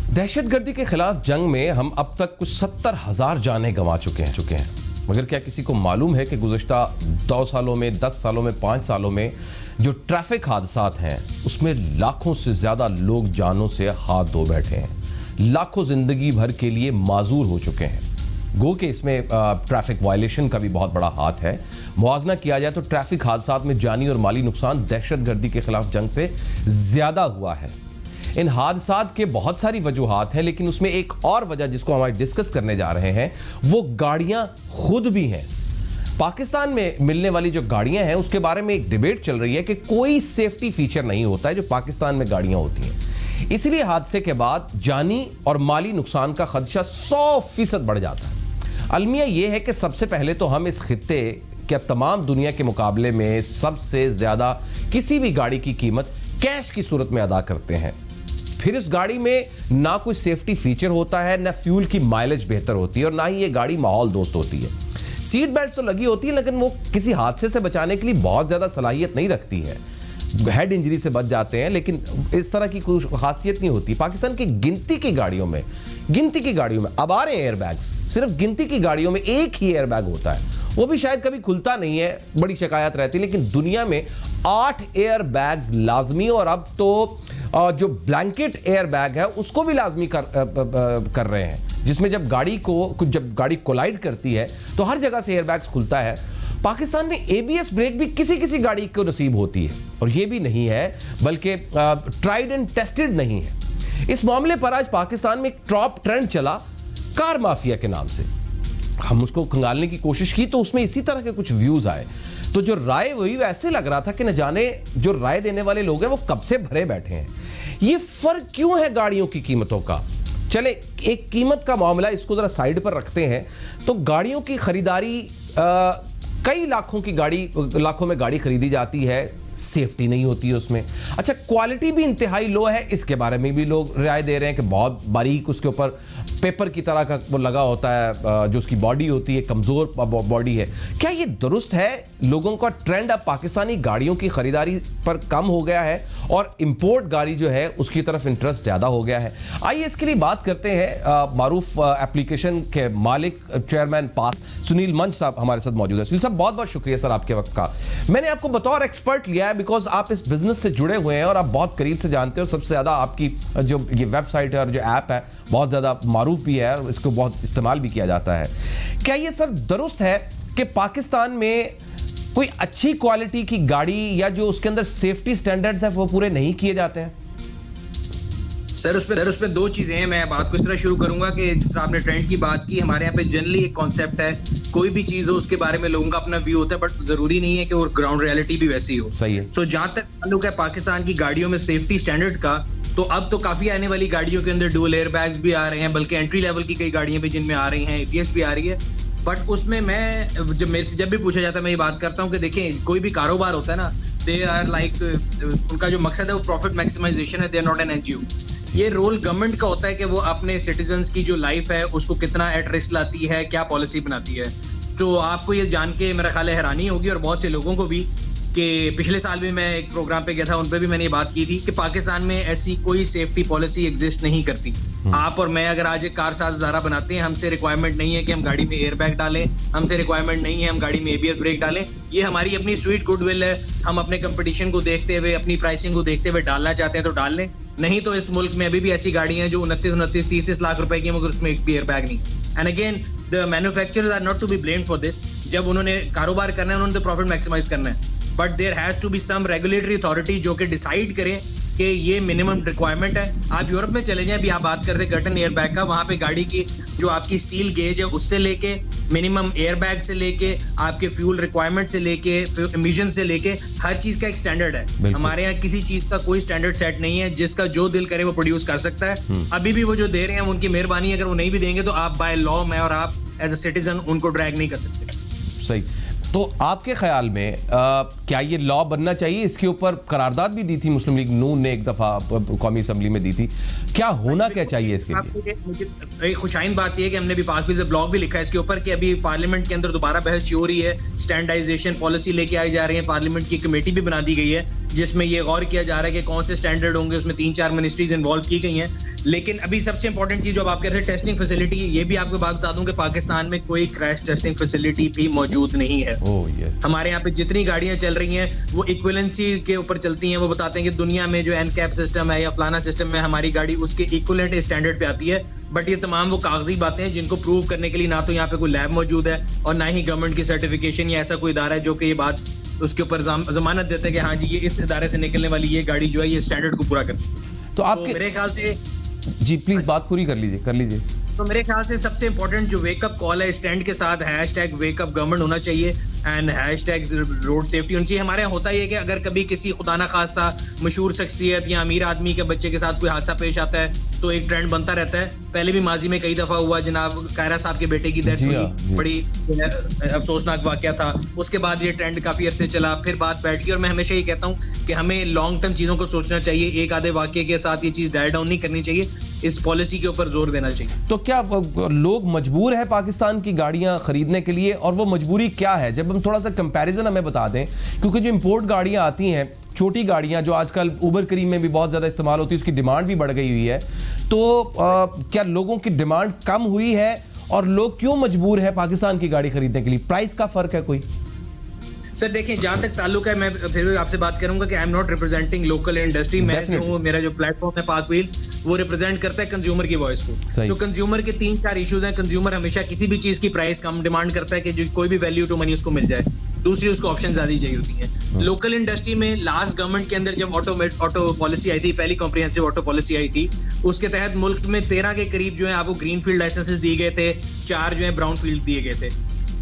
दहशतगर्दी के खिलाफ जंग में हम अब तक कुछ 70,000 जानें गंवा चुके हैं। मगर क्या किसी को मालूम है कि गुज़श्ता 2 सालों में, 10 सालों में, 5 सालों में जो ट्रैफिक हादसात हैं उसमें लाखों से ज़्यादा लोग जानों से हाथ धो बैठे हैं, लाखों ज़िंदगी भर के लिए माजूर हो चुके हैं। गो कि इसमें ट्रैफिक वायलेशन का भी बहुत बड़ा हाथ है। मुआवजा किया जाए तो ट्रैफिक हादसात में जानी और माली नुकसान दहशतगर्दी के खिलाफ जंग से ज़्यादा हुआ है। इन हादसात के बहुत सारी वजूहात हैं, लेकिन उसमें एक और वजह जिसको हम आज डिस्कस करने जा रहे हैं वो गाड़ियां खुद भी हैं। पाकिस्तान में मिलने वाली जो गाड़ियां हैं उसके बारे में एक डिबेट चल रही है कि कोई सेफ्टी फीचर नहीं होता है जो पाकिस्तान में गाड़ियां होती हैं। इसलिए हादसे के बाद जानी और माली नुकसान का खदशा 100% बढ़ जाता है। अलमिया यह है कि सबसे पहले तो हम इस खित्ते क्या तमाम दुनिया के मुकाबले में सबसे ज्यादा किसी भी गाड़ी की कीमत कैश की सूरत में अदा करते हैं। फिर इस गाड़ी में ना कोई सेफ्टी फीचर होता है, ना फ्यूल की माइलेज बेहतर होती है और ना ही ये गाड़ी माहौल दोस्त होती है। सीट बेल्ट तो लगी होती है लेकिन वो किसी हादसे से बचाने के लिए बहुत ज्यादा सलाहियत नहीं रखती है। हेड इंजरी से बच जाते हैं लेकिन इस तरह की कोई खासियत नहीं होती। पाकिस्तान की गिनती की गाड़ियों में अब आ रहे हैं एयरबैग्स, सिर्फ गिनती की गाड़ियों में एक ही एयरबैग होता है, वो भी शायद कभी खुलता नहीं है, बड़ी शिकायत रहती है। लेकिन दुनिया में 8 एयरबैग्स लाजमी और अब तो जो ब्लैंकेट एयरबैग है उसको भी लाजमी कर रहे हैं, जिसमें जब गाड़ी कोलाइड करती है तो हर जगह से एयरबैग्स खुलता है। पाकिस्तान में एबीएस ब्रेक भी किसी गाड़ी को नसीब होती है और ये भी नहीं है बल्कि ट्राइड एंड टेस्टेड नहीं है। इस मामले पर आज पाकिस्तान में एक टॉप ट्रेंड चला कार माफिया के नाम से। हम उसको खंगालने की कोशिश की तो उसमें इसी तरह के कुछ व्यूज आए, तो जो राय वही वैसे लग रहा था कि न जाने जो राय देने वाले लोग हैं वो कब से भरे बैठे हैं। ये फर्क क्यों है गाड़ियों की कीमतों का? चले एक कीमत का मामला इसको जरा साइड पर रखते हैं। तो गाड़ियों की खरीदारी कई लाखों में गाड़ी खरीदी जाती है, सेफ्टी नहीं होती है उसमें। अच्छा, क्वालिटी भी इंतहाई लो है, इसके बारे में भी लोग राय दे रहे हैं कि बहुत बारीक उसके ऊपर पेपर की तरह का वो लगा होता है, जो उसकी बॉडी होती है कमज़ोर बॉडी है। क्या ये दुरुस्त है? लोगों का ट्रेंड अब पाकिस्तानी गाड़ियों की खरीदारी पर कम हो गया है और इंपोर्ट गाड़ी जो है उसकी तरफ इंटरेस्ट ज़्यादा हो गया है। आइए इसके लिए बात करते हैं मारूफ एप्लीकेशन के मालिक चेयरमैन पास सुनील मंच साहब हमारे साथ मौजूद है। सुनील साहब, बहुत बहुत शुक्रिया सर आपके वक्त का। मैंने आपको बतौर एक्सपर्ट लिया है बिकॉज आप इस बिजनेस से जुड़े हुए हैं और आप बहुत करीब से जानते हो। सबसे ज़्यादा आपकी जो ये वेबसाइट है और जो ऐप है बहुत ज़्यादा मारूफ भी है और इसको बहुत इस्तेमाल भी किया जाता है। क्या ये सर दुरुस्त है कि पाकिस्तान में कोई अच्छी क्वालिटी की गाड़ी या जो उसके अंदर सेफ्टी स्टैंडर्ड्स है वो पूरे नहीं किए जाते हैं? सर उसमें 2 चीजें हैं। मैं बात को इस तरह शुरू करूंगा कि जिस तरह आपने ट्रेंड की बात की, हमारे यहाँ पे जनरली एक कॉन्सेप्ट है, कोई भी चीज हो उसके बारे में लोगों का अपना व्यू होता है, बट जरूरी नहीं है कि वो ग्राउंड रियलिटी भी वैसी हो। सही है। सो जहां तक ताल्लुक है पाकिस्तान की गाड़ियों में सेफ्टी स्टैंडर्ड का, तो अब तो काफी आने वाली गाड़ियों के अंदर डुअल एयरबैग्स भी आ रहे हैं, बल्कि एंट्री लेवल की कई गाड़ियां भी जिनमें आ रही हैं, एबीएस भी आ रही है। बट उसमें मेरे से जब भी पूछा जाता है मैं ये बात करता हूँ कि देखें, कोई भी कारोबार होता है ना, दे आर लाइक, उनका जो मकसद है वो प्रॉफिट मैक्सिमाइजेशन है, they are not an NGO. ये रोल गवर्नमेंट का होता है कि वो अपने सिटीजन्स की जो लाइफ है उसको कितना एट रिस्क लाती है, क्या पॉलिसी बनाती है। तो आपको ये जान के मेरा ख्याल है हैरानी होगी और बहुत से लोगों को भी कि पिछले साल भी मैं एक प्रोग्राम पे गया था, उन पे भी मैंने ये बात की थी कि पाकिस्तान में ऐसी कोई सेफ्टी पॉलिसी एग्जिस्ट नहीं करती। आप और मैं अगर आज एक कार साज दारा बनाते हैं, हमसे रिक्वायरमेंट नहीं है कि हम गाड़ी में एयरबैग डालें, हमसे रिक्वायरमेंट नहीं है हम गाड़ी में एबीएस ब्रेक डालें। ये हमारी अपनी स्वीट गुडविल है। हम अपने कंपटीशन को देखते हुए, अपनी प्राइसिंग को देखते हुए डालना चाहते हैं तो डाल लें, नहीं तो इस मुल्क में अभी भी ऐसी गाड़ियां हैं जो 29-30 लाख रुपए की, मगर उसमें एक भी एयरबैग नहीं। And again the manufacturers are not to be blamed for this. जब उन्होंने कारोबार करना है, उन्होंने तो प्रॉफिट मैक्सिमाइज करना है, but there has to be some regulatory authority जो कि डिसाइड करे कि ये मिनिमम रिक्वायरमेंट है। आप यूरोप में चले जाएं, अभी आप बात करते कर्टन एयरबैग का, वहां पे गाड़ी की जो आपकी स्टील गेज है उससे लेके मिनिमम एयरबैग से लेके आपके फ्यूल रिक्वायरमेंट से लेके एमिशन से लेके हर चीज का एक स्टैंडर्ड है। हमारे यहाँ किसी चीज का कोई स्टैंडर्ड सेट नहीं है, जिसका जो दिल करे वो प्रोड्यूस कर सकता है। अभी भी वो जो दे रहे हैं उनकी मेहरबानी, अगर वो नहीं भी देंगे तो आप बाय लॉ, मैं और आप एज अ सिटीजन उनको ड्रैग नहीं कर सकते। सही। तो आपके ख्याल में क्या ये लॉ बनना चाहिए? इसके ऊपर करारदाद भी दी थी मुस्लिम लीग नून ने, एक दफा कौमी असम्बली में दी थी। क्या होना क्या चाहिए इसके लिए? एक खुशाइन बात यह है कि हमने भी पास भी ब्लॉग भी लिखा है इसके ऊपर कि अभी पार्लियामेंट के अंदर दोबारा बहस हो रही है, स्टैंडर्डाइजेशन पॉलिसी लेके आई जा रही है, पार्लियामेंट की कमेटी भी बना दी गई है जिसमें ये गौर किया जा रहा है कि कौन से स्टैंडर्ड होंगे। उसमें 3-4 मिनिस्ट्रीज इन्वॉल्व की गई हैं। लेकिन अभी सबसे इंपॉर्टेंट चीज जो आप कह रहे हैं टेस्टिंग फैसिलिटी, ये भी आपको बात बता दूं कि पाकिस्तान में कोई क्रैश टेस्टिंग फैसिलिटी भी मौजूद नहीं है। हमारे यहाँ पे जितनी गाड़ियां चल रही हैं वो इक्विवेलेंसी के ऊपर चलती हैं। वो बताते हैं कि दुनिया में जो एनकैप सिस्टम है या फलाना सिस्टम है, हमारी गाड़ी उसके इक्विवेलेंट स्टैंडर्ड पे आती है। बट ये तमाम वो कागजी बातें हैं जिनको प्रूव करने के लिए ना तो यहाँ पे कोई लैब मौजूद है और ना ही गवर्नमेंट की सर्टिफिकेशन या ऐसा कोई इदारा है जो कि ये बात उसके ऊपर जमानत देता है कि हाँ जी ये इस इदारे से निकलने वाली ये गाड़ी जो है ये स्टैंडर्ड को पूरा करती है। तो आपके मेरे ख्याल से जी प्लीज बात पूरी कर लीजिए। तो मेरे ख्याल से सबसे इंपॉर्टेंट जो वेकअप कॉल है स्टैंड के साथ #वेकअप गवर्नमेंट होना चाहिए एंड #रोड सेफ्टी होनी चाहिए। हमारे यहाँ होता ही है कि अगर कभी किसी खुदा ना खास्ता मशहूर शख्सियत या अमीर आदमी के बच्चे के साथ कोई हादसा पेश आता है तो एक ट्रेंड बनता रहता है। पहले भी माजी में कई दफा हुआ, जनाब कायरा साहब के बेटे की डेथ हुई, बड़ी अफसोसनाक वाकया था। उसके बाद ये ट्रेंड काफी अरसे चला, फिर बात बैठ गई। और मैं हमेशा ये कहता हूँ कि हमें लॉन्ग टर्म चीजों को सोचना चाहिए, एक आधे वाकये के साथ ये चीज डाई डाउन नहीं करनी चाहिए, इस पॉलिसी के ऊपर जोर देना चाहिए। तो क्या लोग मजबूर है पाकिस्तान की गाड़ियां खरीदने के लिए, और वो मजबूरी क्या है? जब हम थोड़ा सा कंपैरिजन हमें बता दें, क्योंकि जो इंपोर्ट गाड़ियां आती हैं, छोटी गाड़ियां जो आजकल उबर करीम में भी बहुत ज़्यादा इस्तेमाल होती है, उसकी डिमांड भी बढ़ गई हुई है। तो क्या लोगों की डिमांड कम हुई है और लोग क्यों मजबूर है पाकिस्तान की गाड़ी खरीदने के लिए? प्राइस का फर्क है कोई? सर देखें, जहां तक ताल्लुक है, मैं फिर भी आपसे बात करूंगा कि I am not representing local industry. मैं जो हूं, मेरा जो प्लेटफॉर्म है पाक व्हील्स, वो रिप्रेजेंट करता है कंज्यूमर की वॉइस को। जो कंज्यूमर के 3-4 इश्यूज हैं। कंज्यूमर हमेशा किसी भी चीज की प्राइस कम डिमांड करता है कि जो कोई भी वैल्यू टू मनी उसको मिल जाए। दूसरी, उसको ऑप्शन ज्यादा चाहिए होती है। लोकल इंडस्ट्री में लास्ट गवर्नमेंट के अंदर जब ऑटो पॉलिसी आई थी, पहली कॉम्प्रिहेंसिव ऑटो पॉलिसी आई थी, उसके तहत मुल्क में 13 के करीब जो है आपको ग्रीन फील्ड लाइसेंसेस दिए गए थे, 4 जो है ब्राउन फील्ड दिए गए थे।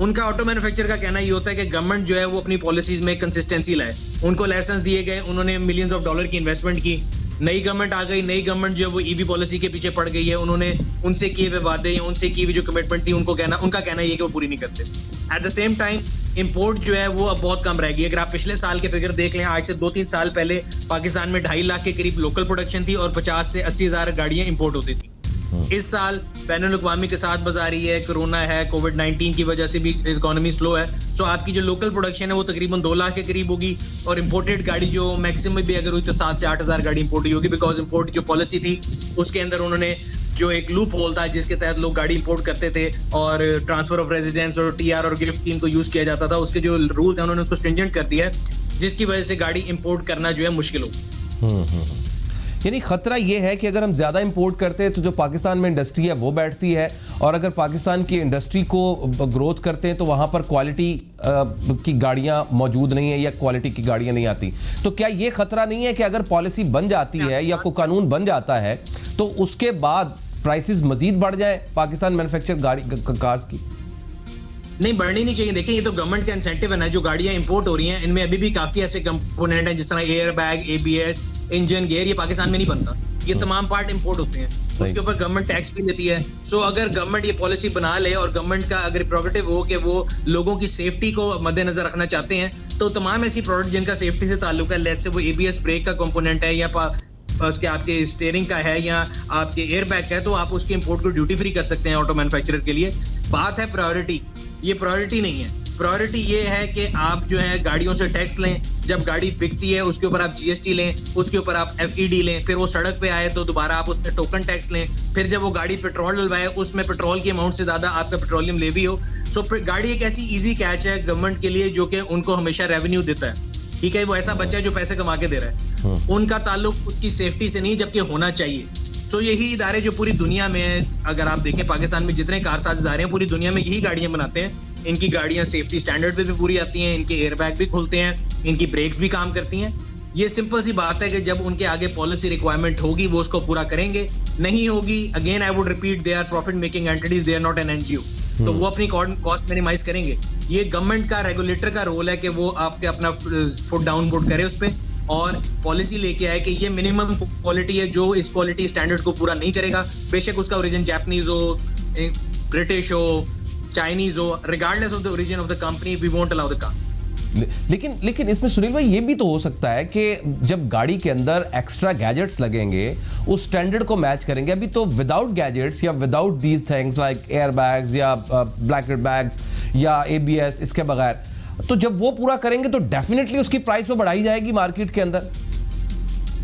उनका ऑटो मैन्युफैक्चरर का कहना ये होता है कि गवर्नमेंट जो है वो अपनी पॉलिसीज में कंसिस्टेंसी लाए। उनको लाइसेंस दिए गए, उन्होंने मिलियंस ऑफ डॉलर की इन्वेस्टमेंट की। नई गवर्नमेंट आ गई, नई गवर्नमेंट जो है वो ईवी पॉलिसी के पीछे पड़ गई है। उन्होंने उनसे किए हुए वादे या उनसे की हुई जो कमिटमेंट थी उनका कहना ये कि वो पूरी नहीं करते। At the same time import जो है वो अब बहुत कम रह गई। अगर आप पिछले साल के फिगर देख लें, आज से 2-3 साल पहले पाकिस्तान में 2.5 लाख के करीब लोकल प्रोडक्शन थी और 50 से 80 हजार गाड़ियां इंपोर्ट होती थी। इस साल बैनुल-अक़वामी के साथ बाजारी है, कोरोना है, कोविड-19 की वजह से भी इकोनॉमी स्लो है। सो आपकी जो लोकल प्रोडक्शन है वो तकरीबन 2 लाख के करीब होगी और इंपोर्टेड गाड़ी जो मैक्सिमम भी अगर हुई तो 7 से 8 हजार गाड़ी इंपोर्ट हुई होगी। बिकॉज इंपोर्ट जो पॉलिसी थी उसके अंदर उन्होंने जो एक लूप होल था जिसके तहत लोग गाड़ी इंपोर्ट करते थे और ट्रांसफर ऑफ रेजिडेंस और टीआर और गिफ्ट स्कीम को यूज किया जाता था, उसके जो रूल्स हैं उन्होंने उसको स्ट्रिंजेंट कर दिया है, जिसकी वजह से गाड़ी इंपोर्ट करना जो है मुश्किल हो। यानी खतरा ये है कि अगर हम ज्यादा इंपोर्ट करते हैं तो जो पाकिस्तान में इंडस्ट्री है वो बैठती है, और अगर पाकिस्तान की इंडस्ट्री को ग्रोथ करते हैं तो वहां पर क्वालिटी की गाड़ियां मौजूद नहीं है या क्वालिटी की गाड़ियां नहीं आती। तो क्या ये खतरा नहीं है कि अगर पॉलिसी बन जाती है या कोई कानून बन जाता है तो उसके बाद प्राइसेस मजीद बढ़ जाए पाकिस्तान मैन्युफैक्चर गाड़ी कार्स की? नहीं, बढ़नी नहीं चाहिए। देखिए, ये तो गवर्नमेंट का इंसेंटिव है ना। जो गाड़ियां इंपोर्ट हो रही हैं इनमें अभी भी काफी ऐसे कंपोनेंट हैं जिस तरह air bag, ABS, engine gear, ये पाकिस्तान में नहीं बनता। ये तमाम पार्ट इंपोर्ट होते हैं, उसके ऊपर गवर्नमेंट टैक्स भी लेती है। सो अगर गवर्नमेंट ये पॉलिसी बना ले और गवर्नमेंट का अगर प्रोगेटिव हो कि वो लोगों की सेफ्टी को मद्देनजर रखना चाहते हैं, तो तमाम ऐसी प्रोडक्ट जिनका सेफ्टी से ताल्लुक है, लेट्स से वो ABS ब्रेक का कंपोनेंट है या उसके आपके स्टीयरिंग का है या आपके एयर बैग का है, तो आप उसके इंपोर्ट को ड्यूटी फ्री कर सकते हैं ऑटो मैन्युफैक्चरर के लिए। बात है प्रायोरिटी, ये प्रायोरिटी नहीं है। प्रायोरिटी ये है कि आप जो है गाड़ियों से टैक्स लें, जब गाड़ी बिकती है उसके ऊपर आप GST लें, उसके ऊपर आप FED लें, फिर वो सड़क पे आए तो दोबारा आप उसमें टोकन टैक्स लें, फिर जब वो गाड़ी पेट्रोल डलवाए उसमें पेट्रोल की अमाउंट से ज्यादा आपका पेट्रोलियम लेवी हो। सो गाड़ी एक ऐसी इजी कैच है गवर्नमेंट के लिए जो कि उनको हमेशा रेवेन्यू देता है। ठीक है, वो ऐसा बच्चा है जो पैसे कमा के दे रहा है, उनका ताल्लुक उसकी सेफ्टी से नहीं जबकि होना चाहिए। सो यही इदारे जो पूरी दुनिया में, अगर आप देखें पाकिस्तान में जितने कारसाज इदारे हैं पूरी दुनिया में यही गाड़ियां बनाते हैं। इनकी गाड़ियां सेफ्टी स्टैंडर्ड पे भी पूरी आती हैं, इनके एयरबैग भी खुलते हैं, इनकी ब्रेक्स भी काम करती हैं। ये सिंपल सी बात है कि जब उनके आगे पॉलिसी रिक्वायरमेंट होगी वो उसको पूरा करेंगे, नहीं होगी, again I would repeat, they are profit making entities, they are not an NGO, तो वो अपनी कॉस्ट मिनिमाइज करेंगे। ये गवर्नमेंट का, रेगुलेटर का रोल है कि वो आपके अपना फुट डाउन पुट करे उस पर और पॉलिसी लेके आए कि ये मिनिमम क्वालिटी है, जो इस क्वालिटी स्टैंडर्ड को पूरा नहीं करेगा, बेशक उसका ओरिजिन जापानीज हो, ब्रिटिश हो, चाइनीज हो, regardless of the origin of the company, we won't allow the car. लेकिन इसमें सुनील भाई ये भी तो हो सकता है कि जब गाड़ी के अंदर एक्स्ट्रा गैजेट्स लगेंगे उस स्टैंडर्ड को मैच करेंगे। अभी तो विदाउट गैजेट्स या without these things like air bags या ब्लैंकेट बैग्स या ABS, इसके बगैर, तो जब वो पूरा करेंगे तो डेफिनेटली उसकी प्राइस वो बढ़ाई जाएगी मार्केट के अंदर।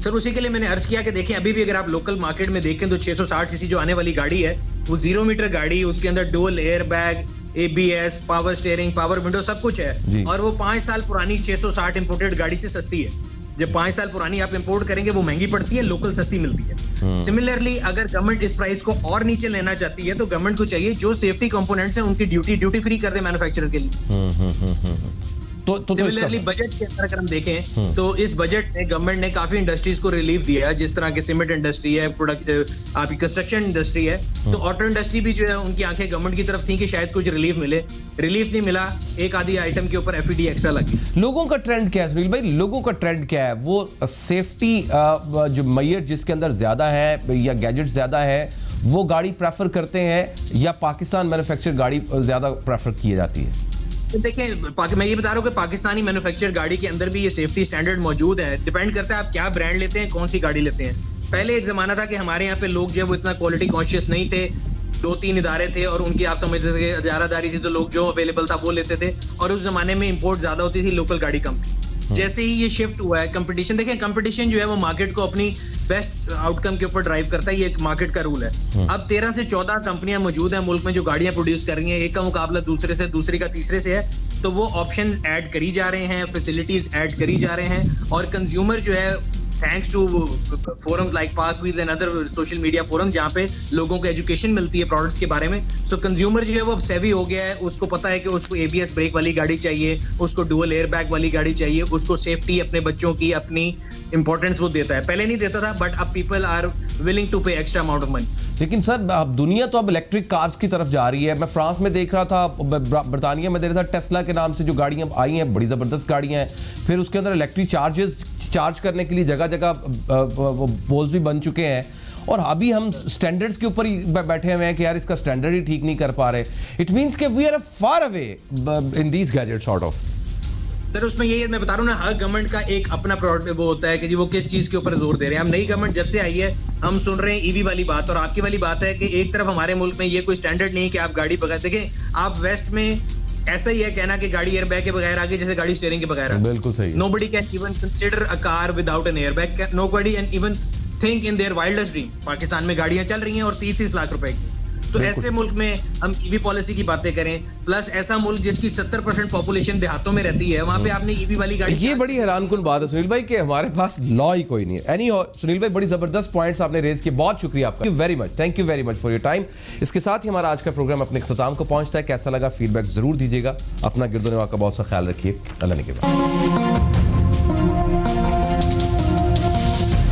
सर उसी के लिए मैंने अर्ज किया कि देखें अभी भी अगर आप लोकल मार्केट में देखें तो 660 सीसी जो आने वाली गाड़ी है वो 0 मीटर गाड़ी, उसके अंदर dual air bag, ABS, power steering, power window सब कुछ है, और वो 5 साल पुरानी 660 इंपोर्टेड गाड़ी से सस्ती है। जब 5 साल पुरानी आप इंपोर्ट करेंगे वो महंगी पड़ती है, लोकल सस्ती मिलती है। सिमिलरली अगर गवर्नमेंट इस प्राइस को और नीचे लेना चाहती है तो गवर्नमेंट को चाहिए जो सेफ्टी कंपोनेंट्स हैं उनकी ड्यूटी फ्री कर दे मैन्युफैक्चरर के लिए। तो सिमिलरली बजट के अंदर अगर हम देखें तो इस बजट में गवर्नमेंट ने काफी इंडस्ट्रीज को रिलीफ दिया है, जिस तरह के सीमेंट इंडस्ट्री है, प्रोडक्ट आपकी कंस्ट्रक्शन इंडस्ट्री है, तो ऑटो इंडस्ट्री भी जो है उनकी आंखें गवर्नमेंट की तरफ थी कि शायद कुछ रिलीफ मिले, रिलीफ नहीं मिला, एक आधी आइटम के ऊपर FED एक्स्ट्रा लगी। लोगों का ट्रेंड क्या है सुनील भाई, लोगों का ट्रेंड क्या है? वो सेफ्टी जो मैयर जिसके अंदर ज्यादा है या गैजेट ज्यादा है वो गाड़ी प्रेफर करते हैं या पाकिस्तान मैन्युफैक्चर गाड़ी ज्यादा प्रेफर की जाती है? देखिए मैं ये बता रहा हूँ कि पाकिस्तानी मैन्युफैक्चर गाड़ी के अंदर भी ये सेफ्टी स्टैंडर्ड मौजूद है। डिपेंड करता है आप क्या ब्रांड लेते हैं, कौन सी गाड़ी लेते हैं। पहले एक जमाना था कि हमारे यहाँ पे लोग जो है वो इतना क्वालिटी कॉन्शियस नहीं थे, 2-3 इदारे थे और उनकी आप समझ सकते हैं इजारादारी थी, तो लोग जो अवेलेबल था वो लेते थे, और उस जमाने में इंपोर्ट ज्यादा होती थी लोकल गाड़ी कम थी। जैसे ही ये शिफ्ट हुआ है कंपटीशन, देखें कंपटीशन जो है वो मार्केट को अपनी बेस्ट आउटकम के ऊपर ड्राइव करता है, ये एक मार्केट का रूल है। अब 13 से 14 कंपनियां मौजूद हैं मुल्क में जो गाड़ियां प्रोड्यूस कर रही हैं, एक का मुकाबला दूसरे से, दूसरी का तीसरे से है, तो वो ऑप्शंस ऐड करी जा रहे हैं, फैसिलिटीज ऐड करी जा रहे हैं, और कंज्यूमर जो है थैंक्स टू फोरम्स लाइक पार्कवीज and other social media forum जहाँ पे लोगों को एजुकेशन मिलती है प्रोडक्ट्स के बारे में, सो कंज्यूमर जो है वो सेवी हो गया है, उसको पता है कि उसको ABS ब्रेक वाली गाड़ी चाहिए, उसको डुअल एयर बैग वाली गाड़ी चाहिए, उसको सेफ्टी अपने बच्चों की अपनी इंपॉर्टेंस वो देता है। पहले नहीं देता था, बट अब पीपल आर विलिंग टू पे एक्स्ट्रा अमाउंट ऑफ मनी। लेकिन सर अब दुनिया तो अब इलेक्ट्रिक कार्स की तरफ जा रही है। मैं फ्रांस में देख रहा था, बर्तानिया में देख रहा था, टेस्ला के नाम से जो गाड़ियां आई हैं, बड़ी ज़बरदस्त गाड़ियां हैं, फिर उसके अंदर इलेक्ट्रिक चार्ज करने के लिए जगह जगह पोल्स भी बन चुके हैं, और अभी हम स्टैंडर्ड्स के ऊपर ही बैठे हुए हैं कि यार इसका स्टैंडर्ड ही ठीक नहीं कर पा रहे। इट मीन्स कि we are far away in these gadgets sort of. Sir उसमें यही मैं बता रहा हूँ ना, हर गवर्नमेंट का एक अपना प्रोडक्ट वो होता है कि जी वो किस चीज के ऊपर जोर दे रहे हैं। हम नई गवर्नमेंट जब से आई है हम सुन रहे हैं EV वाली बात, और आपकी वाली बात है कि एक तरफ हमारे मुल्क में ये कोई स्टैंडर्ड नहीं है कि आप गाड़ी बगैर, देखें आप वेस्ट में ऐसा ही है कहना कि गाड़ी एयर बैग के बगैर आगे जैसे गाड़ी स्टीयरिंग के बगैर। बिल्कुल सही। Nobody can even consider a car without an air bag, nobody can even think in their wildest dream. Pakistan में गाड़ियां चल रही हैं और 30-30 लाख रुपए की, तो ऐसे मुल्क में हम EV पॉलिसी की बातें करें, प्लस ऐसा मुल्क जिसकी 70% पॉपुलेशन देहातों में रहती है, वहां पे आपने EV वाली गाड़ी। ये बड़ी हैरानकुन बात है सुनील भाई कि हमारे पास लॉ ही कोई नहीं है। एनी सुनील भाई बड़ी जबरदस्त पॉइंट्स आपने रेज किए, बहुत शुक्रिया आपका, thank you very much for your time. इसके साथ ही हमारा आज का प्रोग्राम अपने इख्तिताम को पहुंचता है। कैसा लगा फीडबैक जरूर दीजिएगा, अपना गिरदो नवाज का बहुत सा ख्याल रखिए। अल्लाह ने के बाद।